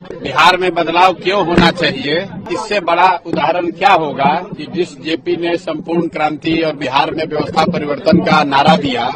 बिहार में बदलाव क्यों होना चाहिए, इससे बड़ा उदाहरण क्या होगा कि जिस जेपी ने संपूर्ण क्रांति और बिहार में व्यवस्था परिवर्तन का नारा दिया,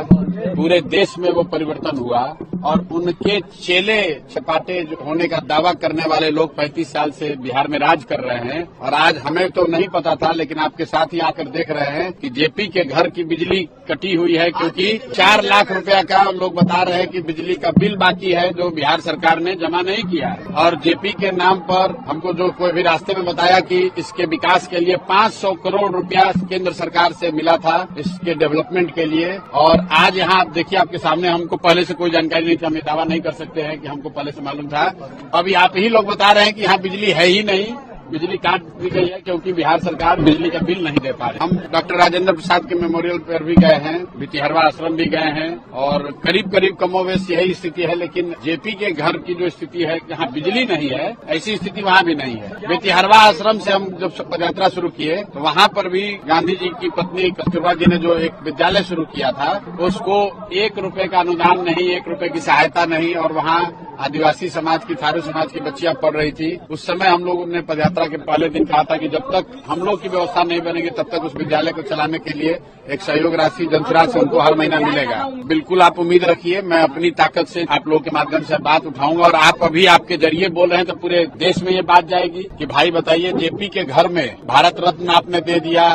पूरे देश में वो परिवर्तन हुआ और उनके चेले चपाटे होने का दावा करने वाले लोग 35 साल से बिहार में राज कर रहे हैं। और आज हमें तो नहीं पता था, लेकिन आपके साथ ही आकर देख रहे हैं कि जेपी के घर की बिजली कटी हुई है, क्योंकि 4 लाख रुपया का लोग बता रहे हैं कि बिजली का बिल बाकी है जो बिहार सरकार ने जमा नहीं किया है। और जेपी के नाम पर हमको जो कोई भी रास्ते में बताया कि इसके विकास के लिए 500 करोड़ रुपया केंद्र सरकार से मिला था इसके डेवलपमेंट के लिए। और आज यहाँ आप देखिए, आपके सामने, हमको पहले से कोई जानकारी नहीं थी, हम ये दावा नहीं कर सकते हैं कि हमको पहले से मालूम था। अभी आप ही लोग बता रहे हैं कि यहाँ बिजली है ही नहीं, बिजली काट दी गई है क्योंकि बिहार सरकार बिजली का बिल नहीं दे पा रही। हम डॉक्टर राजेंद्र प्रसाद के मेमोरियल पर भी गए हैं, भितिहरवा आश्रम भी गए हैं और करीब करीब कमोवेश यही स्थिति है। लेकिन जेपी के घर की जो स्थिति है, जहाँ बिजली नहीं है, ऐसी स्थिति वहाँ भी नहीं है। भितिहरवा आश्रम से हम जब पदयात्रा शुरू किए तो वहाँ पर भी गांधी जी की पत्नी कस्तूरबा जी ने जो एक विद्यालय शुरू किया था, उसको 1 रुपए का अनुदान नहीं, 1 रुपए की सहायता नहीं, और वहाँ आदिवासी समाज की, थारू समाज की बच्चियां पढ़ रही थी। उस समय हम लोगों ने पदयात्रा के पहले दिन कहा था कि जब तक हम लोग की व्यवस्था नहीं बनेगी तब तक उस विद्यालय को चलाने के लिए एक सहयोग राशि जनसुराज से उनको हर महीना मिलेगा। बिल्कुल आप उम्मीद रखिए, मैं अपनी ताकत से आप लोगों के माध्यम से बात उठाऊंगा और आप अभी आपके जरिए बोल रहे हैं तो पूरे देश में ये बात जाएगी कि भाई बताइए, जेपी के घर में भारत रत्न आपने दे दिया,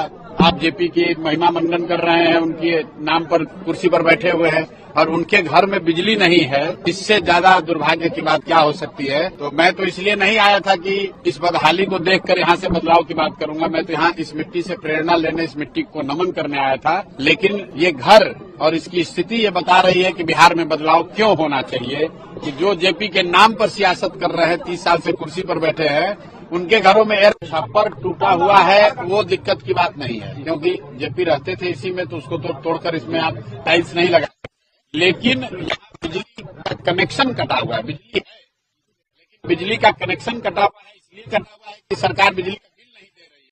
आप जेपी की महिमा मंडन कर रहे हैं, उनके नाम पर कुर्सी पर बैठे हुए हैं और उनके घर में बिजली नहीं है। इससे ज्यादा दुर्भाग्य की बात क्या हो सकती है। तो मैं तो इसलिए नहीं आया था कि इस बदहाली को देखकर यहाँ से बदलाव की बात करूंगा, मैं तो यहाँ इस मिट्टी से प्रेरणा लेने, इस मिट्टी को नमन करने आया था। लेकिन ये घर और इसकी स्थिति ये बता रही है कि बिहार में बदलाव क्यों होना चाहिए, कि जो जेपी के नाम पर सियासत कर रहे हैं, 30 साल से कुर्सी पर बैठे हैं, उनके घरों में एयर छप्पर टूटा हुआ है, वो दिक्कत की बात नहीं है, क्योंकि जेपी रहते थे इसी में, तो उसको तोड़कर इसमें आप टाइल्स नहीं लगा। लेकिन बिजली का कनेक्शन कटा हुआ है, बिजली है लेकिन बिजली का कनेक्शन कटा हुआ है, इसलिए कटा हुआ है कि सरकार बिजली